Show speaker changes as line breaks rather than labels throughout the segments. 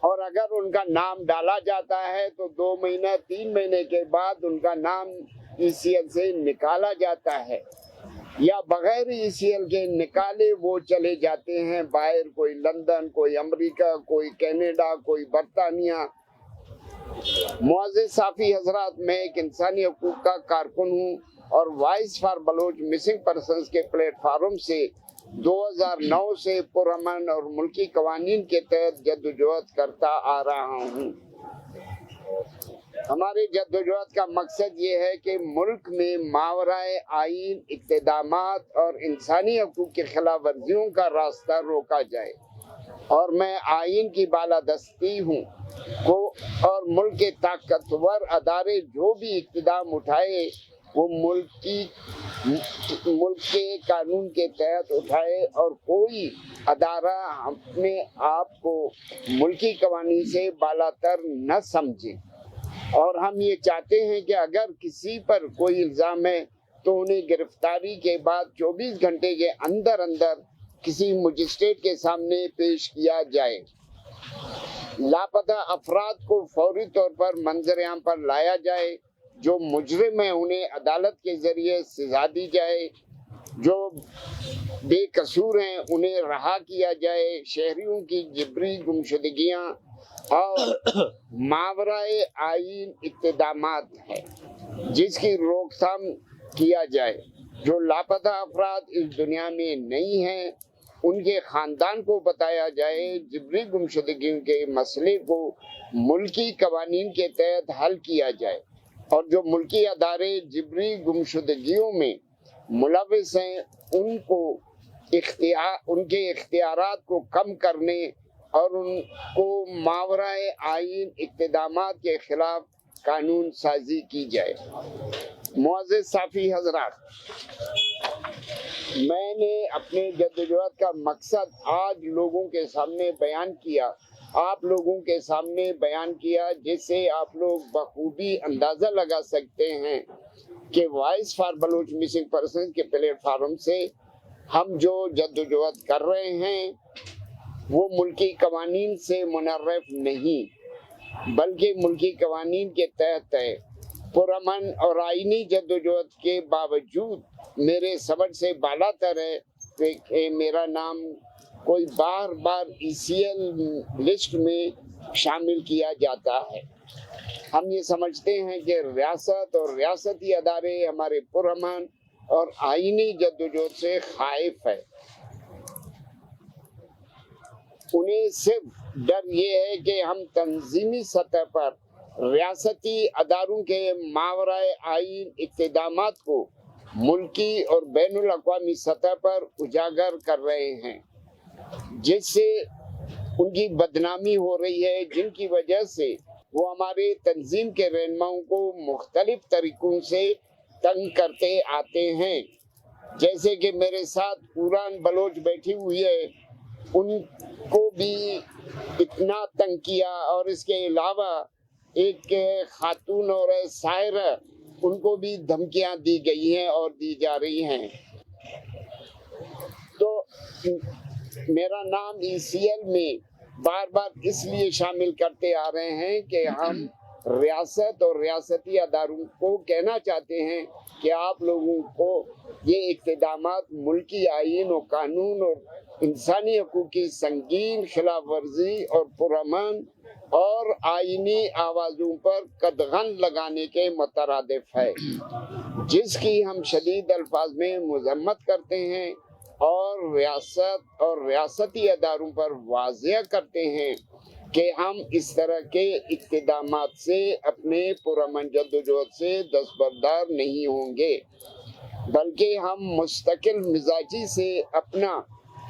اور اگر ان کا نام ڈالا جاتا ہے تو 2 مہینے 3 مہینے کے بعد ان کا نام ECL سے نکالا جاتا ہے، یا بغیر ECL کے نکالے وہ چلے جاتے ہیں باہر، کوئی لندن، کوئی امریکہ، کوئی کینیڈا، کوئی برطانیہ۔ معزز صافی حضرات، میں ایک انسانی حقوق کا کارکن ہوں اور voice for Baloch missing persons کے پلیٹ فارم سے 2009 سے پرامن اور ملکی قوانین کے تحت جدوجہد کرتا آ رہا ہوں۔ ہماری جدوجہد کا مقصد یہ ہے کہ ملک میں ماورائے آئین اقدامات اور انسانی حقوق کی خلاف ورزیوں کا راستہ روکا جائے، اور میں آئین کی بالادستی ہوں اور ملک کے طاقتور ادارے جو بھی اقدام اٹھائے وہ ملک کے قانون کے تحت اٹھائے، اور کوئی ادارہ اپنے آپ کو ملکی قوانین سے بالاتر نہ سمجھے۔ اور ہم یہ چاہتے ہیں کہ اگر کسی پر کوئی الزام ہے تو انہیں گرفتاری کے بعد 24 گھنٹے کے اندر کسی مجسٹریٹ کے سامنے پیش کیا جائے۔ لاپتہ افراد کو فوری طور پر منظر عام پر لایا جائے، جو مجرم ہیں انہیں عدالت کے ذریعے سزا دی جائے، جو بے قصور ہیں انہیں رہا کیا جائے۔ شہریوں کی جبری گمشدگیاں اور ماورائے آئین اقدامات ہیں جس کی روک تھام کیا جائے۔ جو لاپتہ افراد اس دنیا میں نہیں ہیں ان کے خاندان کو بتایا جائے، جبری گمشدگیوں کے مسئلے کو ملکی قوانین کے تحت حل کیا جائے، اور جو ملکی ادارے جبری گمشدگیوں میں ملوث ہیں ان کے اختیارات کو کم کرنے اور ان کو ماورائے آئین اقدامات کے خلاف قانون سازی کی جائے۔ معزز صافی حضرات، میں نے اپنے جدوجہد کا مقصد آج لوگوں کے سامنے بیان کیا، آپ لوگوں کے سامنے بیان کیا، جس سے آپ لوگ بخوبی اندازہ لگا سکتے ہیں کہ voice for Baloch missing persons کے پلیٹ فارم سے ہم جو جدوجہد کر رہے ہیں وہ ملکی قوانین سے منحرف نہیں بلکہ ملکی قوانین کے تحت ہے۔ پرامن اور آئینی جدوجہد کے باوجود میرے سبق سے بالا تر ہے کہ میرا نام کوئی بار ECL لسٹ میں شامل کیا جاتا ہے۔ ہم یہ سمجھتے ہیں کہ ریاست اور ریاستی ادارے ہمارے پرامن اور آئینی جدوجہد سے خائف ہے۔ انہیں صرف ڈر یہ ہے کہ ہم تنظیمی سطح پر ریاستی اداروں کے ماورائے آئین اقدامات کو ملکی اور بین الاقوامی سطح پر اجاگر کر رہے ہیں، جس سے ان کی بدنامی ہو رہی ہے، جن کی وجہ سے وہ ہمارے تنظیم کے رہنماؤں کو مختلف طریقوں سے تنگ کرتے آتے ہیں۔ جیسے کہ میرے ساتھ قرآن بلوچ بیٹھی ہوئی ہے، ان کو بھی اتنا تنگ کیا، اور اس کے علاوہ ایک خاتون اور سائرہ، ان کو بھی دھمکیاں دی گئی ہیں اور دی جا رہی ہیں۔ تو میرا نام ECL میں بار اس لیے شامل کرتے آ رہے ہیں کہ ہم ریاست اور ریاستی اداروں کو کہنا چاہتے ہیں کہ آپ لوگوں کو یہ اقدامات ملکی آئین و قانون اور انسانی حقوق کی سنگین خلاف ورزی اور پرامن اور آئینی آوازوں پر قدغن لگانے کے مترادف ہے، جس کی ہم شدید الفاظ میں مذمت کرتے ہیں، اور ریاست اور ریاستی اداروں پر واضح کرتے ہیں کہ ہم اس طرح کے اقدامات سے اپنے پرامن جدوجہد سے دستبردار نہیں ہوں گے، بلکہ ہم مستقل مزاجی سے اپنا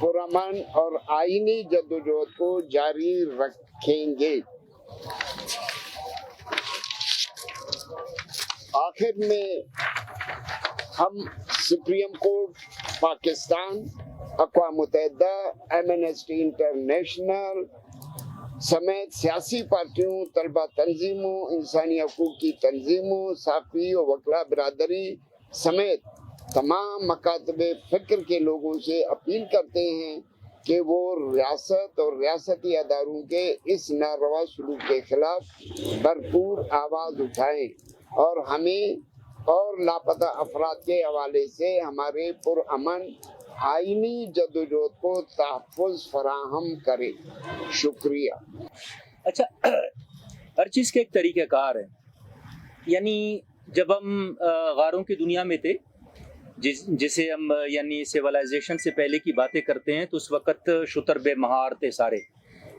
پرامن اور آئینی جدوجہد کو جاری رکھیں گے۔ آخر میں ہم سپریم کورٹ پاکستان، اقوام متحدہ، ایمنسٹی انٹرنیشنل سمیت سیاسی پارٹیوں، طلبہ تنظیموں، انسانی حقوق کی تنظیموں، صحافی و وکلاء برادری سمیت تمام مکاتب فکر کے لوگوں سے اپیل کرتے ہیں کہ وہ ریاست اور ریاستی اداروں کے اس ناروا سلوک کے خلاف بھرپور آواز اٹھائیں اور ہمیں اور لاپتہ افراد کے حوالے سے ہمارے پرامن آئینی جدوجہد کو تحفظ فراہم کریں۔ شکریہ۔
اچھا، ہر چیز کا ایک طریقہ کار ہے، یعنی جب ہم غاروں کی دنیا میں تھے، جسے ہم یعنی سیولائزیشن سے پہلے کی باتیں کرتے ہیں، تو اس وقت شتر بے مہار تھے سارے،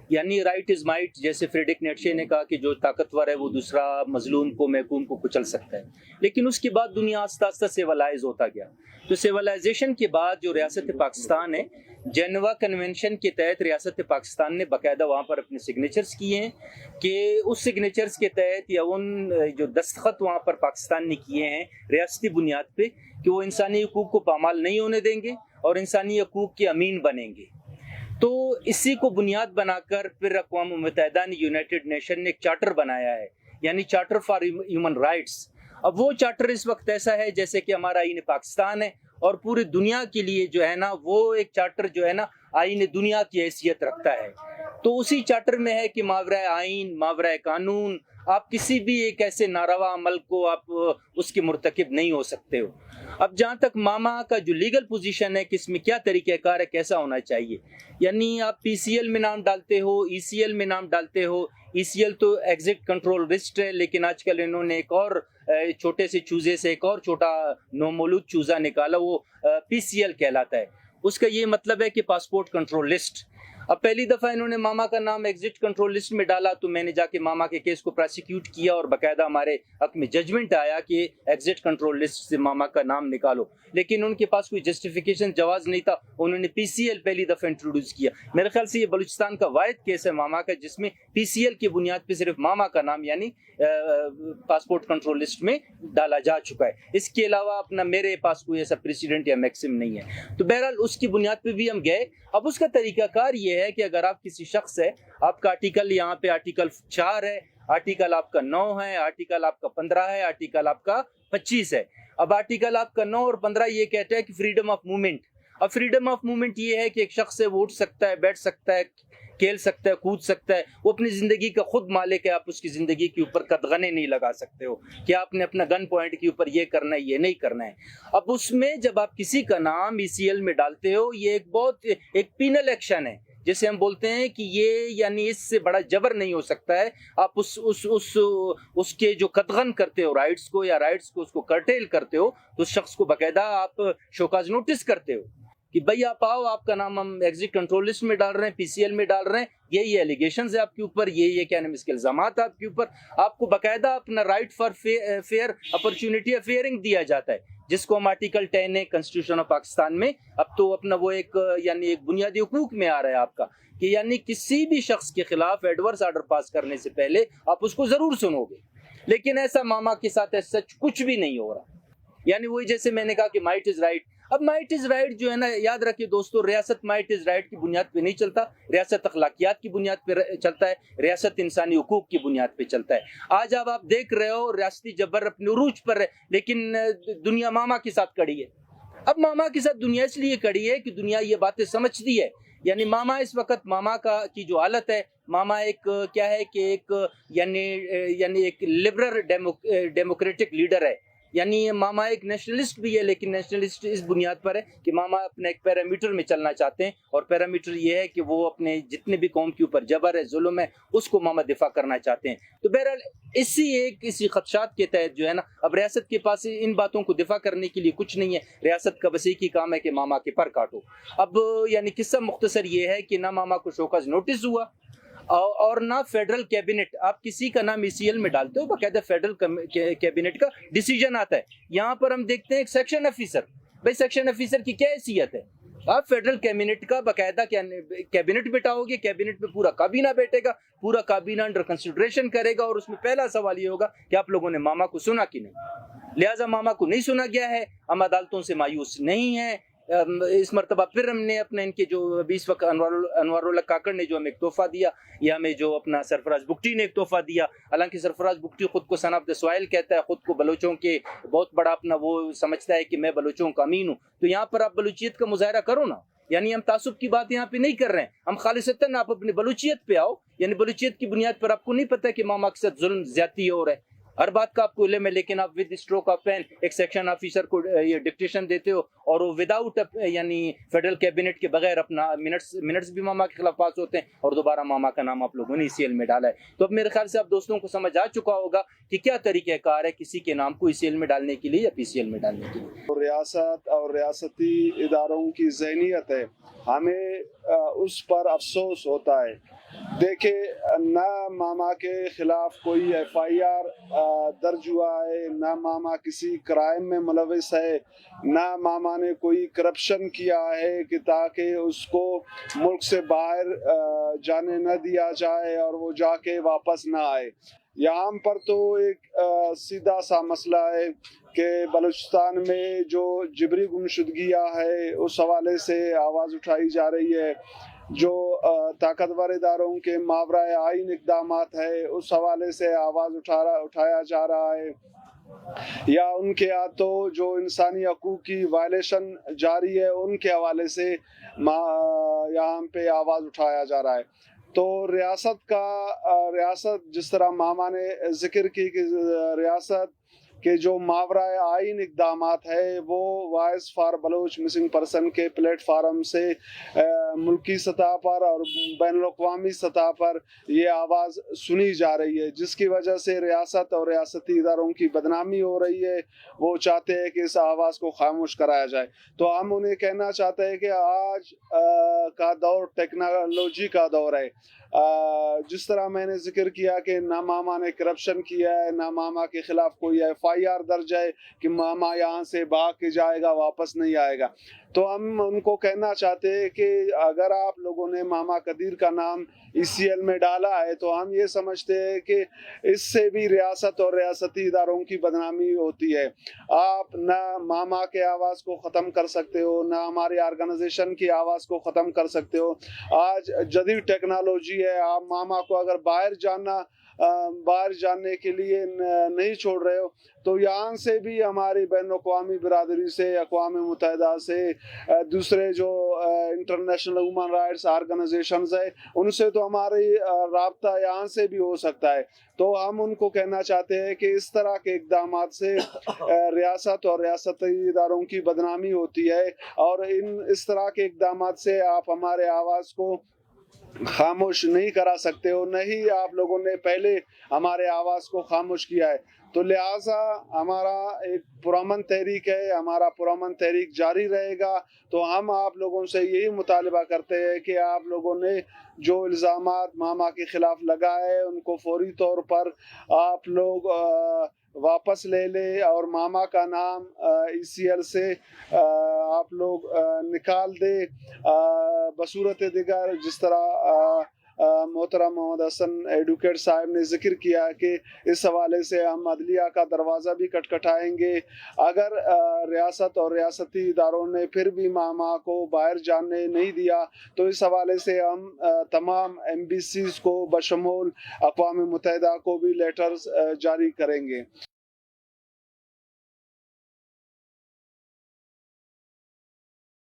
یعنی رائٹ از مائٹ، جیسے فریڈرک نیٹشے نے کہا کہ جو طاقتور ہے وہ دوسرا مظلوم کو محکوم کو کچل سکتا ہے۔ لیکن اس کے بعد دنیا آہستہ آہستہ سیولائز ہوتا گیا، تو سیولائزیشن کے بعد جو ریاست پاکستان ہے، جنیوا کنونشن کے تحت ریاست پاکستان نے باقاعدہ وہاں پر اپنے سگنیچرز کیے ہیں کہ اس سگنیچرز کے تحت یا ان جو دستخط وہاں پر پاکستان نے کیے ہیں ریاستی بنیاد پہ کہ وہ انسانی حقوق کو پامال نہیں ہونے دیں گے اور انسانی حقوق کے امین بنیں گے۔ تو اسی کو بنیاد بنا کر پھر اقوام متحدہ نے یونائٹڈ نیشن نے ایک چارٹر بنایا ہے، یعنی چارٹر فار ہیومن رائٹس۔ اب وہ چارٹر اس وقت ایسا ہے جیسے کہ ہمارا آئین پاکستان ہے، اور پوری دنیا کے لیے جو ہے نا وہ ایک چارٹر جو ہے نا آئین دنیا کی حیثیت رکھتا ہے۔ تو اسی چارٹر میں ہے کہ ماورائے آئین، ماورائے قانون، آپ کسی بھی ایک ایسے ناروا عمل کو آپ اس کے مرتکب نہیں ہو سکتے ہو۔ اب جہاں تک ماما کا جو لیگل پوزیشن ہے کہ اس میں کیا طریقہ کار ہے، کیسا ہونا چاہیے، یعنی آپ پی سی ایل میں نام ڈالتے ہو، ای سی ایل میں نام ڈالتے ہو۔ ای سی ایل تو ایگزٹ کنٹرول لسٹ ہے، لیکن آج کل انہوں نے ایک اور چھوٹے سے چوزے سے ایک اور چھوٹا نومولود چوزا نکالا، وہ پی سی ایل کہلاتا ہے۔ اس کا یہ مطلب ہے کہ پاسپورٹ کنٹرول لسٹ۔ اب پہلی دفعہ انہوں نے ماما کا نام ایگزٹ کنٹرول لسٹ میں ڈالا تو میں نے جا کے ماما کے کیس کو پروسیکیوٹ کیا اور باقاعدہ ہمارے حق میں ججمنٹ آیا کہ ایگزٹ کنٹرول لسٹ سے ماما کا نام نکالو، لیکن ان کے پاس کوئی جسٹیفیکیشن جواز نہیں تھا، انہوں نے پی سی ایل پہلی دفعہ انٹروڈیوس کیا۔ میرے خیال سے یہ بلوچستان کا واحد کیس ہے ماما کا جس میں پی سی ایل کی بنیاد پہ صرف ماما کا نام یعنی پاسپورٹ کنٹرول لسٹ میں ڈالا جا چکا ہے۔ اس کے علاوہ اپنا میرے پاس کوئی ایسا پریسیڈنٹ یا میکسم نہیں ہے۔ تو بہرحال اس کی بنیاد پہ بھی ہم گئے۔ اب اس کا طریقہ کار یہ ہے کہ اگر آپ کسی شخص ہے، آپ کا آرٹیکل یہاں پہ آرٹیکل 4 ہے، آرٹیکل آپ کا 9 ہے، آرٹیکل آپ کا 15 ہے، آرٹیکل آپ کا 25 ہے۔ اب آرٹیکل آپ کا 9 اور 15 یہ کہتا ہے کہ فریڈم آف موومنٹ۔ اب فریڈم آف موومنٹ یہ ہے کہ ایک شخص ہے وہ اٹھ سکتا ہے، بیٹھ سکتا ہے، کھیل سکتا ہے، کود سکتا ہے، وہ اپنی زندگی کا خود مالک ہے۔ آپ اس کی زندگی کے اوپر قدغنے نہیں لگا سکتے ہو کہ آپ نے اپنا گن پوائنٹ کے اوپر یہ کرنا ہے، یہ نہیں کرنا ہے۔ اب اس میں جب آپ کسی کا نام ای سی ایل میں ڈالتے ہو، یہ ایک بہت ایک پینل ایکشن ہے جسے ہم بولتے ہیں کہ یہ یعنی اس سے بڑا جبر نہیں ہو سکتا ہے۔ آپ اس کے جو قدغن کرتے ہو رائٹس کو یا رائٹس کو اس کو کرٹیل کرتے ہو تو اس شخص کو باقاعدہ آپ شوکاز نوٹس کرتے ہو کہ بھائی آپ آؤ، آپ کا نام ہم ایگزٹ کنٹرول لسٹ میں ڈال رہے ہیں، پی سی ایل میں ڈال رہے ہیں، یہ ایلیگیشنز ہے آپ کے اوپر، یہ کیا نام اس کے الزامات آپ کے اوپر۔ آپ کو باقاعدہ اپنا right for fair opportunity of hearing دیا جاتا ہے، جس کو ہم آرٹیکل 10 ہے کنسٹیٹیوشن آف پاکستان میں۔ اب تو اپنا وہ ایک یعنی ایک بنیادی حقوق میں آ رہا ہے آپ کا کہ یعنی کسی بھی شخص کے خلاف ایڈورس آرڈر پاس کرنے سے پہلے آپ اس کو ضرور سنو گے، لیکن ایسا ماما کے ساتھ سچ کچھ بھی نہیں ہو رہا۔ یعنی وہی جیسے میں نے کہا کہ مائٹ از رائٹ۔ اب مائٹ از رائٹ جو ہے نا، یاد رکھیے دوستو، ریاست مائٹ از رائٹ کی بنیاد پہ نہیں چلتا، ریاست اخلاقیات کی بنیاد پہ چلتا ہے، ریاست انسانی حقوق کی بنیاد پہ چلتا ہے۔ آج اب آپ دیکھ رہے ہو ریاستی جبر اپنے عروج پر ہے، لیکن دنیا ماما کے ساتھ کڑی ہے۔ اب ماما کے ساتھ دنیا اس لیے کڑی ہے کہ دنیا یہ باتیں سمجھتی ہے، یعنی ماما اس وقت ماما کی جو حالت ہے، ماما ایک کیا ہے کہ ایک یعنی ایک لبرل ڈیموکریٹک لیڈر ہے، یعنی ماما ایک نیشنلسٹ بھی ہے، لیکن نیشنلسٹ اس بنیاد پر ہے کہ ماما اپنے ایک پیرامیٹر میں چلنا چاہتے ہیں، اور پیرامیٹر یہ ہے کہ وہ اپنے جتنے بھی قوم کے اوپر جبر ہے، ظلم ہے، اس کو ماما دفاع کرنا چاہتے ہیں۔ تو بہرحال اسی خدشات کے تحت جو ہے نا، اب ریاست کے پاس ان باتوں کو دفاع کرنے کے لیے کچھ نہیں ہے، ریاست کا بس ایک ہی کام ہے کہ ماما کے پر کاٹو۔ اب یعنی قصہ مختصر یہ ہے کہ نہ ماما کو شوکاز نوٹس ہوا اور نہ فیڈرل کیبنٹ، آپ کسی کا نام ای سی ایل میں ڈالتے ہو باقاعدہ فیڈرل کیبنٹ کا ڈیسیجن آتا ہے۔ یہاں پر ہم دیکھتے ہیں ایک سیکشن آفیسر، بھائی سیکشن آفیسر کی کیا حیثیت ہے؟ آپ فیڈرل کیبنٹ کا باقاعدہ کیبنٹ بٹاؤ گے، کیبنٹ میں پورا کابینہ بیٹھے گا، پورا کابینہ انڈر کنسیڈریشن کرے گا، اور اس میں پہلا سوال یہ ہوگا کہ آپ لوگوں نے ماما کو سنا کہ نہیں۔ لہٰذا ماما کو نہیں سنا گیا ہے، ہم عدالتوں سے مایوس نہیں ہیں۔ اس مرتبہ پھر ہم نے اپنے ان کے جو ابھی اس وقت انوار اللہ کاکڑ نے جو ہمیں ایک تحفہ دیا، یا ہمیں جو اپنا سرفراز بگٹی نے ایک تحفہ دیا، حالانکہ سرفراز بگٹی خود کو سن آف دا سوائل کہتا ہے، خود کو بلوچوں کے بہت بڑا اپنا وہ سمجھتا ہے کہ میں بلوچوں کا امین ہوں، تو یہاں پر آپ بلوچیت کا مظاہرہ کرو نا، یعنی ہم تعصب کی بات یہاں پہ نہیں کر رہے ہیں, ہم خالصتاً آپ اپنی بلوچیت پہ آؤ, یعنی بلوچیت کی بنیاد پر آپ کو نہیں پتہ کہ ماما کے ساتھ ظلم زیادتی ہو رہا ہے, ہر بات کا آپ کو علم ہے, لیکن آپ ود اسٹروک آف پین ایک سیکشن آفیسر کو یہ ڈکٹیشن دیتے ہو اور وہ وداؤٹ یعنی فیڈرل کیبنٹ کے بغیر اپنا منٹس بھی ماما کے خلاف پاس ہوتے ہیں اور دوبارہ ماما کا نام آپ لوگوں نے ECL میں ڈالا ہے. تو اب میرے خیال سے آپ دوستوں کو سمجھ آ چکا ہوگا کہ کیا طریقہ کار ہے کسی کے نام کو ECL میں ڈالنے کے لیے یا PCL میں ڈالنے کے لیے.
ریاست اور ریاستی اداروں کی ذہنیت ہے, ہمیں اس پر افسوس ہوتا ہے. دیکھیں, نہ ماما کے خلاف کوئی FIR درج ہوا ہے, نہ ماما کسی کرائم میں ملوث ہے, نہ ماما نے کوئی کرپشن کیا ہے کہ تاکہ اس کو ملک سے باہر جانے نہ دیا جائے اور وہ جا کے واپس نہ آئے. یہاں پر تو ایک سیدھا سا مسئلہ ہے کہ بلوچستان میں جو جبری گمشدگیاں ہے اس حوالے سے آواز اٹھائی جا رہی ہے, جو طاقتور اداروں کے ماورائے آئین اقدامات ہے اس حوالے سے آواز اٹھایا جا رہا ہے, یا ان کے ہاتھوں جو انسانی حقوق کی وائلیشن جاری ہے ان کے حوالے سے یہاں پہ آواز اٹھایا جا رہا ہے. تو ریاست جس طرح ماما نے ذکر کی کہ ریاست کہ جو ماورائے آئین اقدامات ہے وہ voice for Baloch missing person کے پلیٹ فارم سے ملکی سطح پر اور بین الاقوامی سطح پر یہ آواز سنی جا رہی ہے, جس کی وجہ سے ریاست اور ریاستی اداروں کی بدنامی ہو رہی ہے. وہ چاہتے ہیں کہ اس آواز کو خاموش کرایا جائے. تو ہم انہیں کہنا چاہتے ہیں کہ آج کا دور ٹیکنالوجی کا دور ہے. جس طرح میں نے ذکر کیا کہ نہ ماما نے کرپشن کیا ہے, نہ ماما کے خلاف کوئی FIR درج ہے کہ ماما یہاں سے بھاگ کے جائے گا واپس نہیں آئے گا. تو ہم ان کو کہنا چاہتے ہیں کہ اگر آپ لوگوں نے ماما قدیر کا نام ECL میں ڈالا ہے تو ہم یہ سمجھتے ہیں کہ اس سے بھی ریاست اور ریاستی اداروں کی بدنامی ہوتی ہے. آپ نہ ماما کے آواز کو ختم کر سکتے ہو, نہ ہماری آرگنائزیشن کی آواز کو ختم کر سکتے ہو. آج جدید ٹیکنالوجی ہے, آپ ماما کو اگر باہر جاننے کے لیے نہیں چھوڑ رہے ہو تو یہاں سے بھی ہماری بین الاقوامی برادری سے, اقوام متحدہ سے, دوسرے جو انٹرنیشنل ہیومن رائٹس آرگنائزیشنز ہیں ان سے تو ہماری رابطہ یہاں سے بھی ہو سکتا ہے. تو ہم ان کو کہنا چاہتے ہیں کہ اس طرح کے اقدامات سے ریاست اور ریاستی اداروں کی بدنامی ہوتی ہے, اور اس طرح کے اقدامات سے آپ ہمارے آواز کو خاموش نہیں کرا سکتے ہو, نہیں آپ لوگوں نے پہلے ہمارے آواز کو خاموش کیا ہے. تو لہٰذا ہمارا ایک پرامن تحریک ہے, ہمارا پرامن تحریک جاری رہے گا. تو ہم آپ لوگوں سے یہی مطالبہ کرتے ہیں کہ آپ لوگوں نے جو الزامات ماما کے خلاف لگائے ان کو فوری طور پر آپ لوگ واپس لے لیں اور ماما کا نام ECL سے آپ لوگ نکال دیں بصورت دیگر. جس طرح محترم محمد حسن ایڈوکیٹ صاحب نے ذکر کیا کہ اس حوالے سے ہم عدلیہ کا دروازہ بھی کھٹکھٹائیں گے. اگر ریاست اور ریاستی اداروں نے پھر بھی ماما کو باہر جانے نہیں دیا تو اس حوالے سے ہم تمام embassies کو بشمول اقوام متحدہ کو بھی لیٹرز جاری کریں گے.